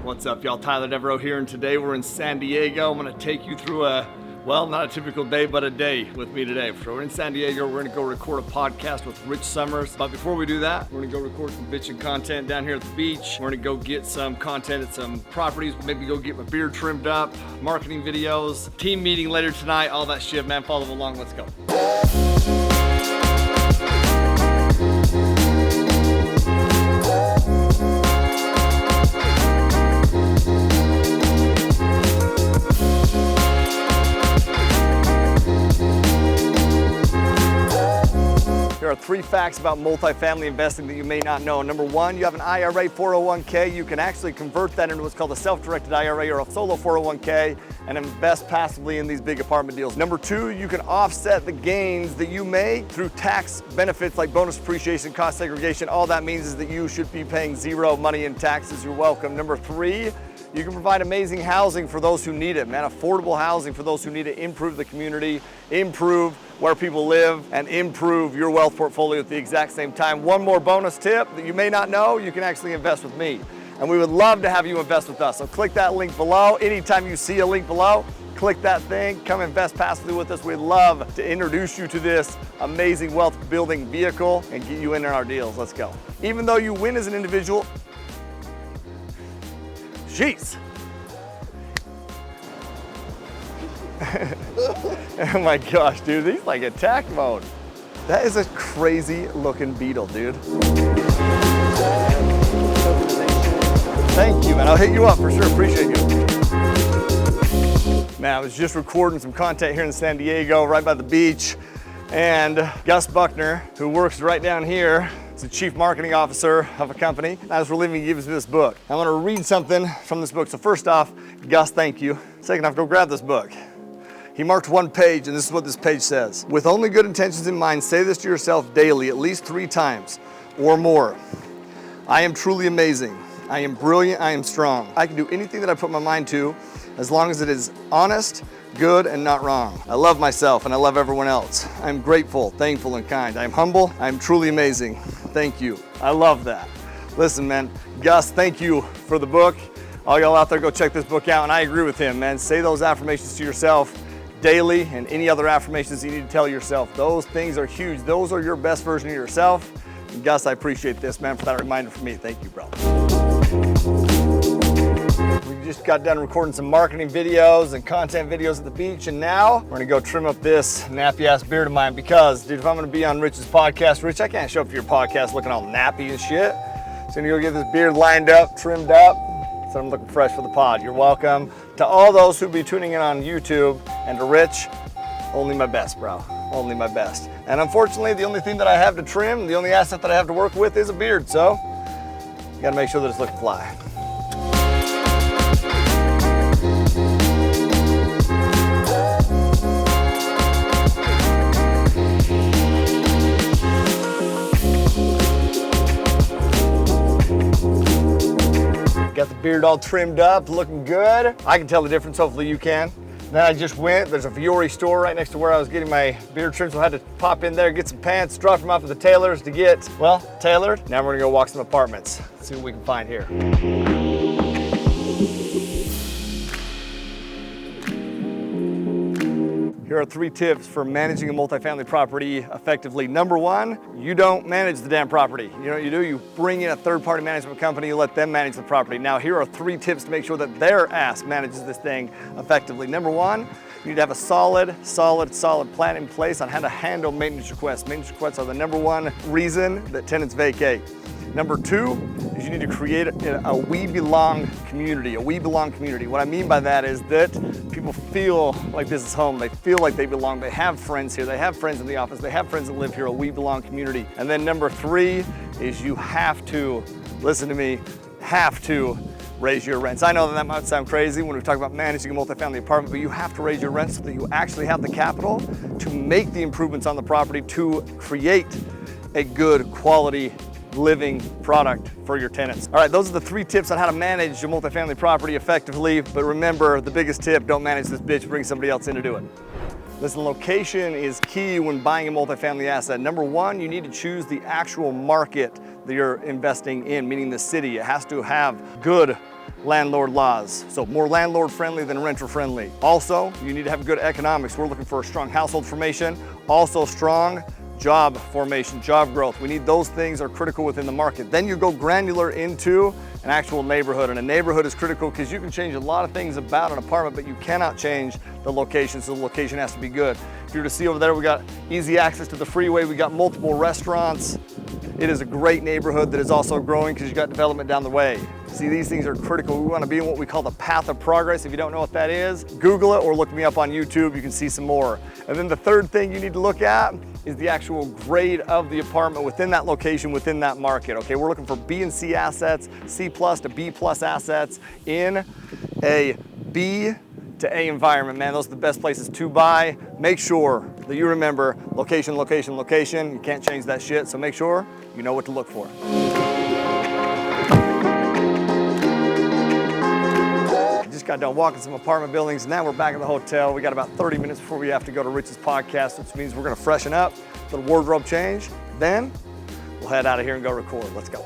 What's up, y'all? Tyler Devereaux here, and today we're in San Diego. I'm gonna take you through not a typical day, but a day with me today. So we're in San Diego, we're gonna go record a podcast with Rich Summers. But before we do that, we're gonna go record some bitchin' content down here at the beach. We're gonna go get some content at some properties, maybe go get my beard trimmed up, marketing videos, team meeting later tonight, all that shit, man. Follow along, let's go. There are 3 facts about multifamily investing that you may not know. Number 1, you have an IRA 401k. You can actually convert that into what's called a self-directed IRA or a solo 401k and invest passively in these big apartment deals. Number 2, you can offset the gains that you make through tax benefits like bonus depreciation, cost segregation. All that means is that you should be paying 0 money in taxes. You're welcome. Number 3, you can provide amazing housing for those who need it, man. Affordable housing for those who need it. Improve the community, improve where people live, and improve your wealth portfolio at the exact same time. One more bonus tip that you may not know, you can actually invest with me. And we would love to have you invest with us. So click that link below. Anytime you see a link below, click that thing, come invest passively with us. We'd love to introduce you to this amazing wealth building vehicle and get you in our deals. Let's go. Even though you win as an individual, jeez. Oh my gosh, dude, he's like attack mode. That is a crazy looking beetle, dude. Thank you, man. I'll hit you up for sure. Appreciate you. Man, I was just recording some content here in San Diego, right by the beach. And Gus Buckner, who works right down here, is the chief marketing officer of a company. As we're leaving, he gives me this book. I want to read something from this book. So first off, Gus, thank you. Second off, go grab this book. He marked one page, and this is what this page says. With only good intentions in mind, say this to yourself daily, at least 3 times or more. I am truly amazing. I am brilliant. I am strong. I can do anything that I put my mind to as long as it is honest, good, and not wrong. I love myself and I love everyone else. I'm grateful, thankful, and kind. I'm humble. I'm truly amazing. Thank you. I love that. Listen, man, Gus, thank you for the book. All y'all out there, go check this book out. And I agree with him, man. Say those affirmations to yourself daily, and any other affirmations you need to tell yourself. Those things are huge. Those are your best version of yourself. And Gus, I appreciate this, man, for that reminder from me. Thank you, bro. We just got done recording some marketing videos and content videos at the beach, and now we're gonna go trim up this nappy ass beard of mine because, dude, if I'm gonna be on Rich's podcast, Rich, I can't show up to your podcast looking all nappy and shit. So I'm gonna go get this beard lined up, trimmed up, so I'm looking fresh for the pod. You're welcome. To all those who be tuning in on YouTube, and to Rich, only my best, bro. Only my best. And unfortunately, the only thing that I have to trim, the only asset that I have to work with is a beard, so you gotta make sure that it's looking fly. Got the beard all trimmed up, looking good. I can tell the difference, hopefully you can. Then I just went, there's a Fiore store right next to where I was getting my beard trimmed, so I had to pop in there, get some pants, drop them off at the tailors to get, well, tailored. Now we're gonna go walk some apartments, see what we can find here. Here are 3 tips for managing a multifamily property effectively. Number 1, you don't manage the damn property. You know what you do? You bring in a third-party management company, you let them manage the property. Now, here are 3 tips to make sure that their ass manages this thing effectively. Number 1, you need to have a solid plan in place on how to handle maintenance requests. Maintenance requests are the number 1 reason that tenants vacate. Number 2 is you need to create a we belong community, a we belong community. What I mean by that is that people feel like this is home. They feel like they belong. They have friends here. They have friends in the office. They have friends that live here, a we belong community. And then number 3 is you have to, listen to me, have to raise your rents. I know that might sound crazy when we talk about managing a multifamily apartment, but you have to raise your rents so that you actually have the capital to make the improvements on the property to create a good quality living product for your tenants. All right, those are the 3 tips on how to manage your multifamily property effectively. But remember, the biggest tip, don't manage this bitch, bring somebody else in to do it. Listen, location is key when buying a multifamily asset. Number 1, you need to choose the actual market that you're investing in, meaning the city. It has to have good landlord laws. So more landlord friendly than renter friendly. Also, you need to have good economics. We're looking for a strong household formation, also strong job formation, job growth. We need those things are critical within the market. Then you go granular into an actual neighborhood, and a neighborhood is critical because you can change a lot of things about an apartment, but you cannot change the location, so the location has to be good. If you were to see over there, we got easy access to the freeway, we got multiple restaurants. It is a great neighborhood that is also growing because you got development down the way. See, these things are critical. We want to be in what we call the path of progress. If you don't know what that is, Google it or look me up on YouTube. You can see some more. And then the third thing you need to look at is the actual grade of the apartment within that location, within that market. Okay, we're looking for B and C assets, C plus to B plus assets in a B to A environment, man. Those are the best places to buy. Make sure that you remember location, location, location. You can't change that shit, so make sure you know what to look for. Just got done walking some apartment buildings. Now we're back at the hotel. We got about 30 minutes before we have to go to Rich's podcast, which means we're gonna freshen up, little wardrobe change. Then we'll head out of here and go record. Let's go.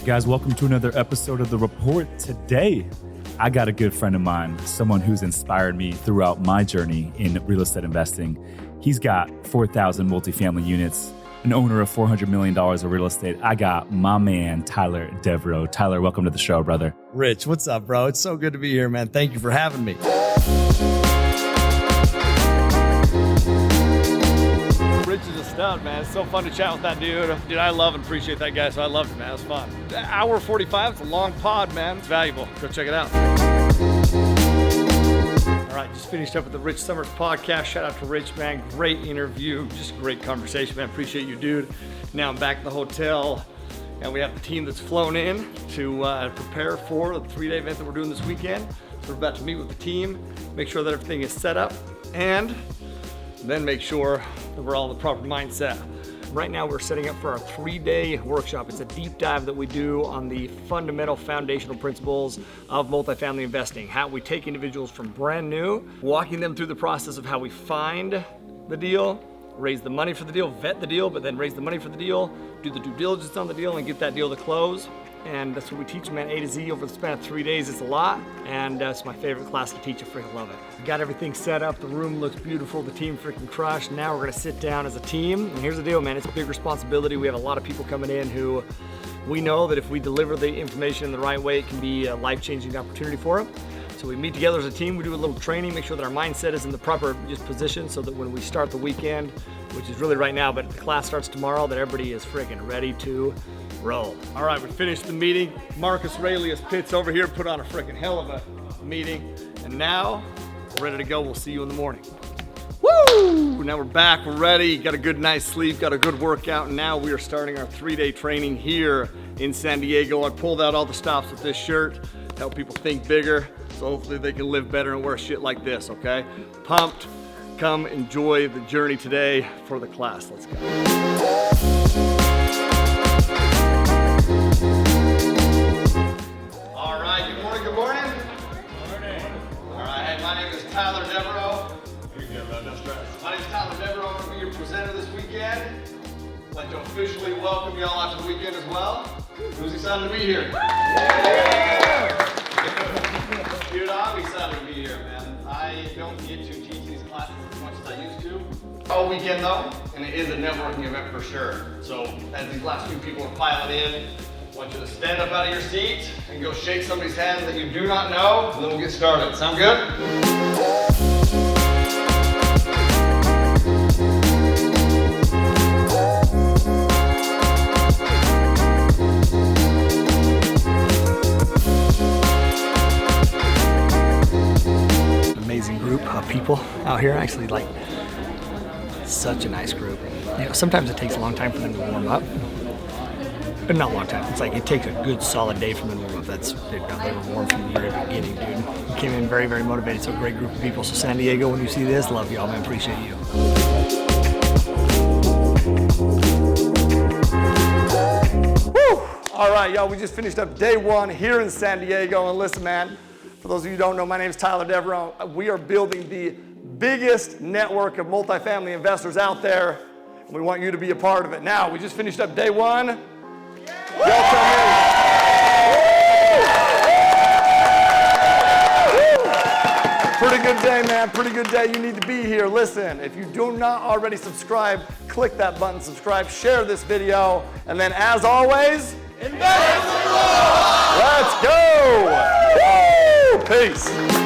Guys, welcome to another episode of The Report. Today, I got a good friend of mine, someone who's inspired me throughout my journey in real estate investing. He's got 4,000 multifamily units, an owner of $400 million of real estate. I got my man, Tyler Devereaux. Tyler, welcome to the show, brother. Rich, what's up, bro? It's so good to be here, man. Thank you for having me. Rich is a stud, man. It's so fun to chat with that dude. Dude, I love and appreciate that guy, so I loved it, man. It was fun. Hour 45, it's a long pod, man. It's valuable. Go check it out. All right, just finished up with the Rich Summers podcast. Shout out to Rich, man. Great interview. Just a great conversation, man. Appreciate you, dude. Now I'm back at the hotel, and we have the team that's flown in to prepare for the 3-day event that we're doing this weekend. So we're about to meet with the team, make sure that everything is set up, and then make sure that we're all in the proper mindset. Right now we're setting up for our 3-day workshop. It's a deep dive that we do on the fundamental foundational principles of multifamily investing. How we take individuals from brand new, walking them through the process of how we find the deal, raise the money for the deal, vet the deal, but then raise the money for the deal, do the due diligence on the deal and get that deal to close. And that's what we teach them, A to Z over the span of 3 days. It's a lot, and it's my favorite class to teach. I freaking love it. Got everything set up. The room looks beautiful. The team freaking crushed. Now we're gonna sit down as a team. And here's the deal, man. It's a big responsibility. We have a lot of people coming in who we know that if we deliver the information in the right way, it can be a life-changing opportunity for them. So we meet together as a team, we do a little training, make sure that our mindset is in the proper position so that when we start the weekend, which is really right now, but the class starts tomorrow, that everybody is freaking ready to roll. All right, we finished the meeting. Marcus Aurelius Pitts over here put on a freaking hell of a meeting. And now we're ready to go. We'll see you in the morning. Woo! Now we're back, we're ready, got a good night's sleep, got a good workout, and now we are starting our 3-day training here in San Diego. I pulled out all the stops with this shirt to help people think bigger, so hopefully they can live better and wear shit like this, okay? Pumped. Come enjoy the journey today for the class. Let's go. All right, good morning, good morning. Good morning. All right, hey, my name is Tyler Devereaux. You're good, bro, no stress. My name is Tyler Devereaux. I'm going to be your presenter this weekend. I'd like to officially welcome y'all after the weekend as well. Who's excited to be here? Yeah! Dude, I'm excited to be here, man. I don't get to teach these classes as much as I used to all weekend though, and it is a networking event for sure. So as these last few people are piling in, I want you to stand up out of your seat and go shake somebody's hand that you do not know, and then we'll get started. Sound good? Amazing group of people out here. Actually, like, such a nice group. You know, sometimes it takes a long time for them to warm up. Not a long time. It's like it takes a good solid day from the warm up. They were warm from the very beginning, dude. We came in very, very motivated. So a great group of people. So San Diego, when you see this, love y'all, man. Appreciate you. Woo! All right, y'all, we just finished up day one here in San Diego. And listen, man, for those of you who don't know, my name is Tyler Devereaux. We are building the biggest network of multifamily investors out there. And we want you to be a part of it. Now, we just finished up day one. Y'all tell me. Pretty good day, man. Pretty good day. You need to be here. Listen, if you do not already subscribe, click that button, subscribe, share this video, and then as always, invest in the Lord. Let's go. Woo! Peace.